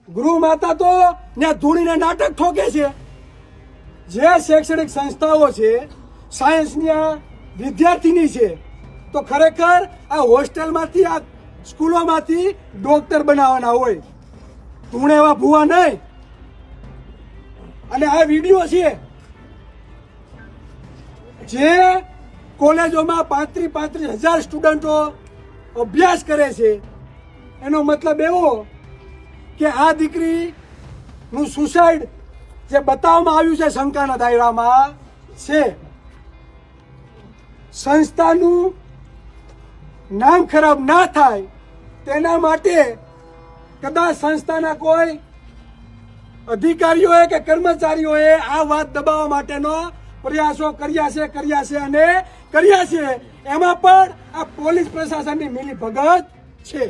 ગૃહ માતા તો ત્યાં ધૂણીને નાટક ઠોકે છે. જે શૈક્ષણિક સંસ્થાઓ છે, સાયન્સની વિદ્યાર્થીની છે, તો ખરેખર આ હોસ્ટેલમાંથી, આ સ્કૂલોમાંથી ડોક્ટર બનાવવાના હોય, ધૂણે એવા ભૂવા નહીં. અને આ વિડીયો છે જે કોલેજોમાં 35,000 સ્ટુડન્ટો અભ્યાસ કરે છે, એનો મતલબ એવો કે આ દીકરીનું સુસાઇડ જે બતાવવામાં આવ્યું છે શંકાના દાયરામાં છે. સંસ્થાનું નામ ખરાબ ના થાય તેના માટે કદાચ સંસ્થાના કોઈ અધિકારીઓએ કે કર્મચારીઓએ આ વાત દબાવવા માટેનો પ્રયાસો કર્યા છે અને કર્યા છે. એમાં પણ આ પોલીસ પ્રશાસનની મિલીભગત છે.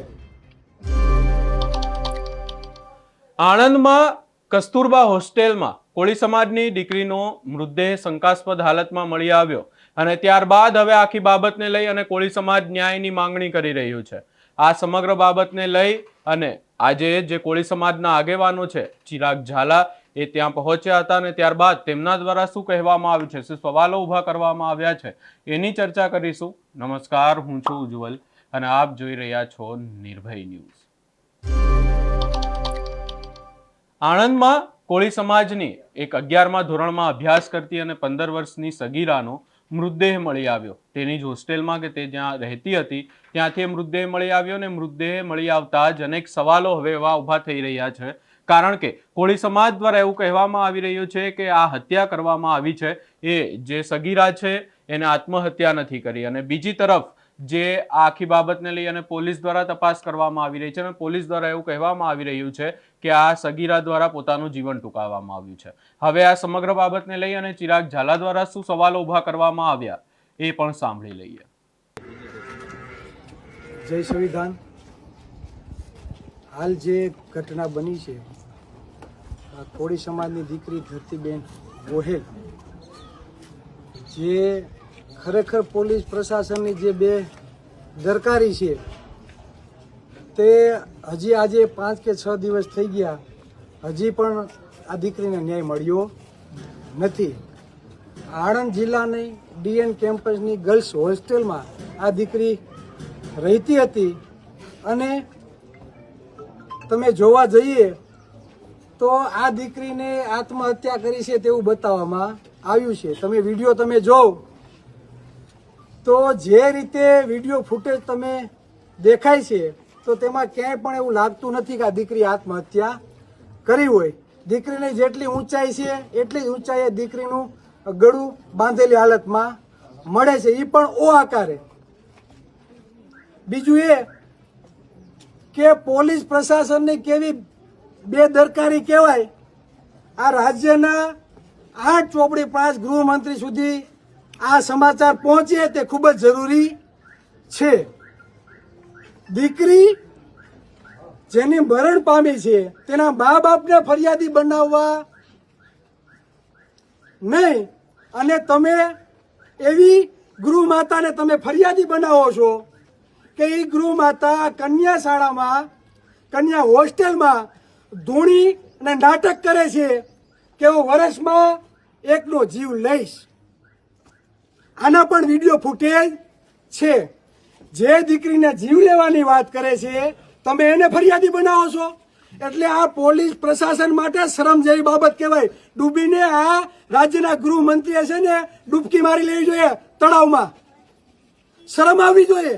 આણંદમાં કસ્તુરબા હોસ્ટેલમાં કોળી સમાજની દીકરીનો મૃતદેહ શંકાસ્પદ હાલતમાં મળી આવ્યો અને ત્યારબાદ હવે આખી બાબતને લઈ અને કોળી સમાજ ન્યાયની માંગણી કરી રહ્યું છે. આ સમગ્ર બાબતને લઈ અને આજે જે કોળી સમાજના આગેવાનો છે ચિરાગ ઝાલા એ ત્યાં પહોંચ્યા હતા અને ત્યારબાદ તેમના દ્વારા શું કહેવામાં આવ્યું છે, શું સવાલો ઊભા કરવામાં આવ્યા છે, એની ચર્ચા કરીશું. નમસ્કાર, હું છું ઉજ્જવલ અને આપ જોઈ રહ્યા છો નિર્ભય ન્યૂઝ. આણંદમાં કોળી સમાજની એક 11મા ધોરણમાં અભ્યાસ કરતી અને 15 વર્ષની સગીરાનો મૃતદેહ મળી આવ્યો. તેની જ હોસ્ટેલમાં કે તે જ્યાં રહેતી હતી ત્યાંથી મૃતદેહ મળી આવ્યો અને મૃતદેહ મળી આવતા જ અનેક સવાલો હવે એવા ઊભા થઈ રહ્યા છે. કારણ કે કોળી સમાજ દ્વારા એવું કહેવામાં આવી રહ્યું છે કે આ હત્યા કરવામાં આવી છે એ જે સગીરા છે એને આત્મહત્યા નથી કરી. અને બીજી તરફ જે આખી બાબતને લઈ અને પોલીસ દ્વારા તપાસ કરવામાં આવી રહી છે અને પોલીસ દ્વારા એવું કહેવામાં આવી રહ્યું છે કે આ સગીરા દ્વારા પોતાનું જીવન ટૂંકાવવામાં આવ્યું છે. હવે આ સમગ્ર બાબતને લઈ અને ચિરાગ ઝાલા દ્વારા શું સવાલો ઊભા કરવામાં આવ્યા એ પણ સાંભળી લઈએ. જય સંવિધાન. હાલ જે ઘટના બની છે, કોળી સમાજની દીકરી ધરતીબેન ગોહેલ, જે ખરેખર પોલીસ પ્રશાસનની જે બે દરકારી છે તે હજી આજે 5 કે 6 દિવસ થઈ ગયા, હજી પણ આ દીકરીને ન્યાય મળ્યો નથી. આણંદ જિલ્લાની ડીએન કેમ્પસની ગર્લ્સ હોસ્ટેલમાં આ દીકરી રહેતી હતી અને તમે જોવા જઈએ તો આ દીકરીને આત્મહત્યા કરી છે તેવું બતાવવામાં આવ્યું છે. તમે વિડીયો તમે જોવો તો જે રીતે વિડીયો ફૂટેજ તમે દેખાય છે તો તેમાં ક્યાંય પણ એવું લાગતું નથી કે આ દીકરી આત્મહત્યા કરી હોય. દીકરીની જેટલી ઊંચાઈ છે એટલી જ ઊંચાઈએ દીકરીનું ગળું બાંધેલી હાલતમાં મળે છે, એ પણ ઓ આકારે. બીજું એ કે પોલીસ પ્રશાસનની કેવી બેદરકારી કહેવાય. આ રાજ્યના 8 ચોપડી 5 ગૃહમંત્રી સુધી આ સમાચાર પહોંચે તે ખૂબ જ જરૂરી છે. દીકરી જેની મરણ પામી છે તેના મા બાપને ફરિયાદી બનાવવા નહીં અને તમે એવી ગૃહ માતાને તમે ફરિયાદી બનાવો છો કે એ ગૃહ માતા કન્યા શાળામાં, કન્યા હોસ્ટેલમાં ધૂણી અને નાટક કરે છે કે હું વર્ષમાં એકનો જીવ લઈશ. આના પણ વિડીયો ફૂટેજ છે. જે દીકરીને જીવ લેવાની વાત કરે છે તમે એને ફરિયાદી બનાવો છો, એટલે આ પોલીસ પ્રશાસન માટે શરમ જેવી બાબત કહેવાય. ડૂબીને આ રાજ્યના ગૃહમંત્રીએ છે ને ડૂબકી મારી લેવી જોઈએ તળાવમાં. શરમ આવવી જોઈએ.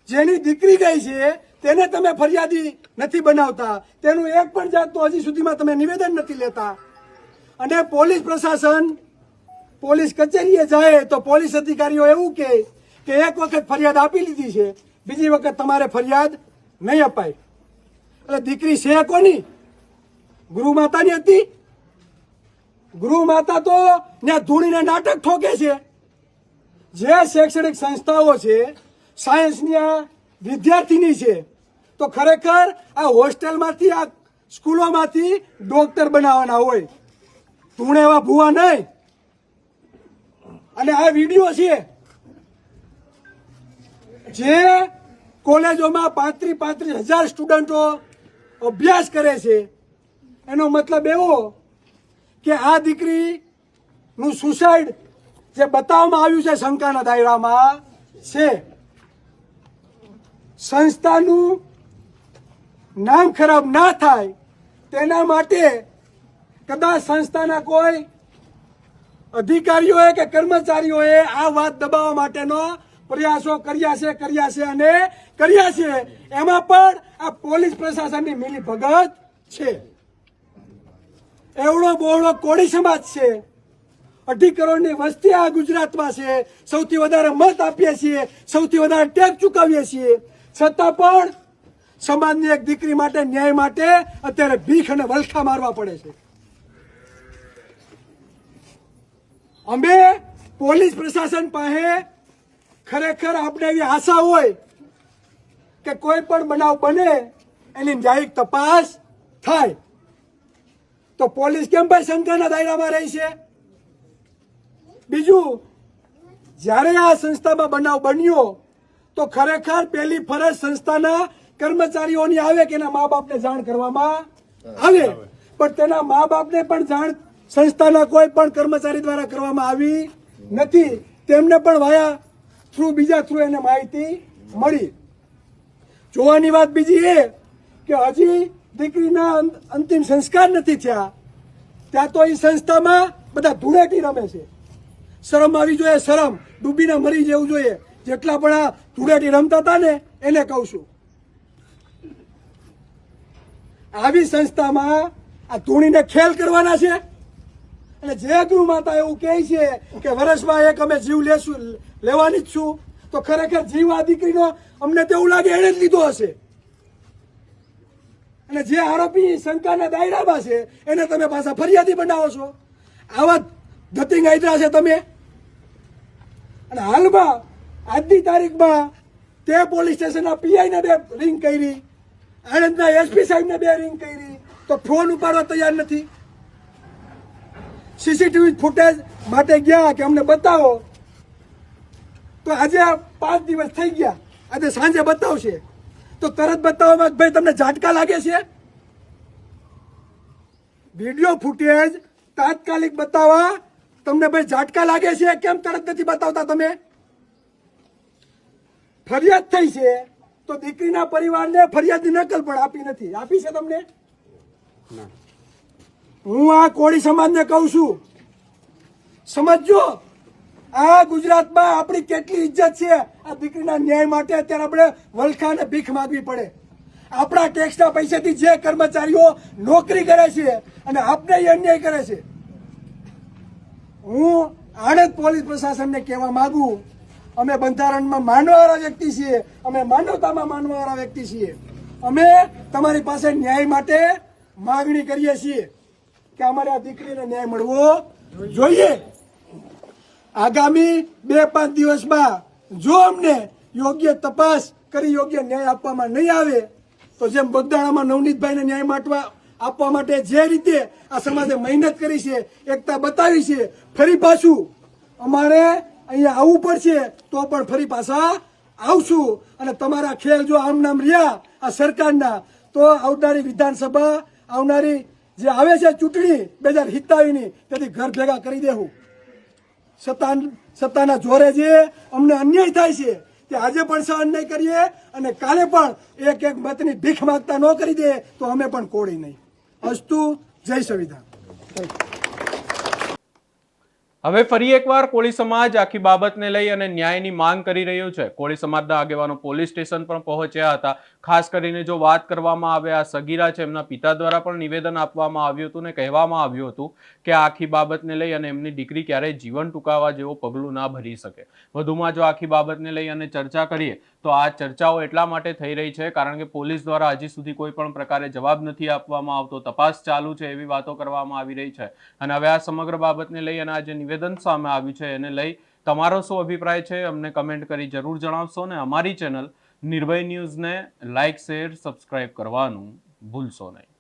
જેની દીકરી ગઈ છે તેને તમે ફરિયાદી નથી બનાવતા, તેનું એક પણ જાતનું હજી સુધીમાં તમે નિવેદન નથી લેતા. અને પોલીસ પ્રશાસન પોલીસ કચેરીએ જાય તો પોલીસ અધિકારીઓ એવું કહે કે એક વખત ફરિયાદ આપી લીધી છે, બીજી વખત તમારે ફરિયાદ નહીં અપાય. એટલે દીકરી છે કોની? ગૃહ માતાની હતી. ગૃહ માતા તો ત્યાં ધૂણીને નાટક ઠોકે છે. જે શૈક્ષણિક સંસ્થાઓ છે, સાયન્સની વિદ્યાર્થીની છે, તો ખરેખર આ હોસ્ટેલમાંથી, આ સ્કૂલોમાંથી ડોક્ટર બનાવવાના હોય, ધૂણે એવા ભૂવા નહીં. અને આ વિડીયો છે જે કોલેજોમાં 35,000 સ્ટુડન્ટો અભ્યાસ કરે છે, એનો મતલબ એવો કે આ દીકરીનું સુસાઇડ જે બતાવવામાં આવ્યું છે શંકાના દાયરામાં છે, સંસ્થાનું નામ ખરાબ ના થાય તેના માટે કદાચ સંસ્થાના કોઈ અધિકારીઓએ કે કર્મચારીઓએ આ વાત દબાવવા માટેનો પ્રયાસો કર્યા છે અને કર્યા છે. એમાં પણ આ પોલીસ પ્રશાસનની મિલીભગત છે. એવડો બહોળો કોળી સમાજ છે, 2.5 કરોડની વસ્તી આ ગુજરાતમાં છે, સૌથી વધારે મત આપીએ છીએ, સૌથી વધારે ટેક્સ ચૂકવીએ છીએ, છતાં પણ સમાજની એક દીકરી માટે ન્યાય માટે અત્યારે ભીખ અને વલખા મારવા પડે છે. અમે પોલીસ પ્રશાસન પાસે ખરેખર આપણે એવી આશા હોય કે કોઈ પણ બનાવ બને એની ન્યાયિક તપાસ થાય, તો પોલીસ કેમ ભાઈ શંકાના દાયરામાં રહી છે? બીજું, જ્યારે આ સંસ્થામાં બનાવ બન્યો તો ખરેખર પહેલી ફરજ સંસ્થાના કર્મચારીઓની આવે કે એના મા બાપને જાણ કરવામાં આવે, પણ તેના મા બાપને પણ જાણ સંસ્થાના કોઈ પણ કર્મચારી દ્વારા કરવામાં આવી નથી. તેમને પણ વાયા થ્રુ બીજા થ્રુ એને માહિતી મળી. જોવાની વાત બીજી એ કે હજી દીકરીના અંતિમ સંસ્કાર નથી થયા, ત્યાં તો એ સંસ્થામાં બધા ધૂળેટી રમે છે. શરમ આવી જોઈએ, શરમ, ડૂબીને મરી જવું જોઈએ. જેટલા પણ આ ધૂળેટી રમતા હતા ને એને કહું છું, આવી સંસ્થામાં આ ધૂણીને ખેલ કરવાના છે. અને જે ગૃહ માતા એવું કહે છે કે વર્ષમાં એક અમે જીવ લેવાની જ છું, તો ખરેખર જીવ આ દીકરીનો અમને તો એવું લાગે એને જ લીધો હશે. અને જે આરોપી શંકાના દાયરામાં છે એને તમે પાછા ફરિયાદી બનાવો છો. આવા ધતિંગ આયરા છે તમે. અને હાલમાં આજની તારીખમાં તે પોલીસ સ્ટેશનના પીઆઈને 2 રિંગ કરી, આણંદના એસપી સાહેબને 2 રિંગ કરી, તો ફોન ઉપાડવા તૈયાર નથી. સીસીટીવી ફૂટેજ માટે ગયા કે અમને બતાવો, તો આજે 5 દિવસ થઈ ગયા, આજે સાંજે બતાવશે તો તરત બતાવવામાં ભાઈ તમને ઝાટકા લાગે છે? વિડીયો ફૂટેજ તાત્કાલિક બતાવવા તમને ભાઈ ઝાટકા લાગે છે? કેમ તરત નથી બતાવતા તમે? ફરિયાદ થઈ છે તો દીકરીના પરિવારને ફરિયાદની નકલ પણ આપી નથી. આપી છે તમને? હું આ કોળી સમાજને કહું છું, સમજો આ ગુજરાતમાં આપણી કેટલી ઇજ્જત છે. આ દીકરીના ન્યાય માટે અત્યારે આપણે વલખા અને ભીખ માંગવી પડે. આપણા ટેક્સના પૈસાથી જે કર્મચારીઓ નોકરી કરે છે અને આપણે અન્યાય કરે છે. હું આણંદ પોલીસ પ્રશાસનને કહેવા માંગુ, અમે બંધારણમાં માનવાવાળા વ્યક્તિ છીએ, અમે માનવતામાં માનવાવાળા વ્યક્તિ છીએ. અમે તમારી પાસે ન્યાય માટે માગણી કરીએ છીએ કે અમારે આ દીકરીને ન્યાય મળવો જોઈએ. આગામી 2-5 દિવસમાં જો અમને યોગ્ય તપાસ કરી યોગ્ય ન્યાય આપવામાં નહીં આવે તો જેમ બગદાણામાં નવનીતભાઈને ન્યાય આપવા માટે જે રીતે આ સમાજે મહેનત કરી છે, એકતા બતાવી છે, ફરી પાછું અમારે અહીંયા આવવું પડશે તો પણ ફરી પાછા આવશું. અને તમારા ખેલ જો આમ નામ રહ્યા આ સરકારના, તો આવનારી વિધાનસભા, આવનારી જે આવે છે ચૂંટણી 2027ની, તેથી ઘર ભેગા કરી દેવું. સત્તાના જોરે જે અમને અન્યાય થાય છે તે આજે પણ સહન નહીં કરીએ, અને કાલે પણ એક મતની ભીખ માંગતા ન કરી દે તો અમે પણ કોળી નહીં. અસ્તુ. જય સંવિધાન. હવે ફરી એકવાર કોળી સમાજ આખી બાબતને લઈ અને ન્યાયની માંગ કરી રહ્યો છે. કોળી સમાજના આગેવાનો પોલીસ સ્ટેશન પણ પહોંચ્યા હતા. ખાસ કરીને જો વાત કરવામાં આવે, આ સગીરા છે, એમના પિતા દ્વારા પણ નિવેદન આપવામાં આવ્યું હતું ને કહેવામાં આવ્યું હતું કે આખી બાબતને લઈ અને એમની દીકરી ક્યારેય જીવન ટૂંકાવા જેવો પગલું ના ભરી શકે. વધુમાં જો આખી બાબતને લઈ અને ચર્ચા કરીએ તો આ ચર્ચાઓ એટલા માટે થઈ રહી છે કારણ કે પોલીસ દ્વારા હજી સુધી કોઈ પણ પ્રકારે જવાબ નથી આપવામાં આવતો. તપાસ ચાલુ છે એવી વાતો કરવામાં આવી રહી છે. અને હવે આ સમગ્ર બાબતને લઈ અને આ જે નિવેદન સામે આવ્યું છે એને લઈ તમારો શું અભિપ્રાય છે અમને કમેન્ટ કરી જરૂર જણાવશો. ને અમારી ચેનલ નિર્ભય ન્યૂઝને લાઇક, શેર, સબસ્ક્રાઇબ કરવાનું ભૂલશો નહીં.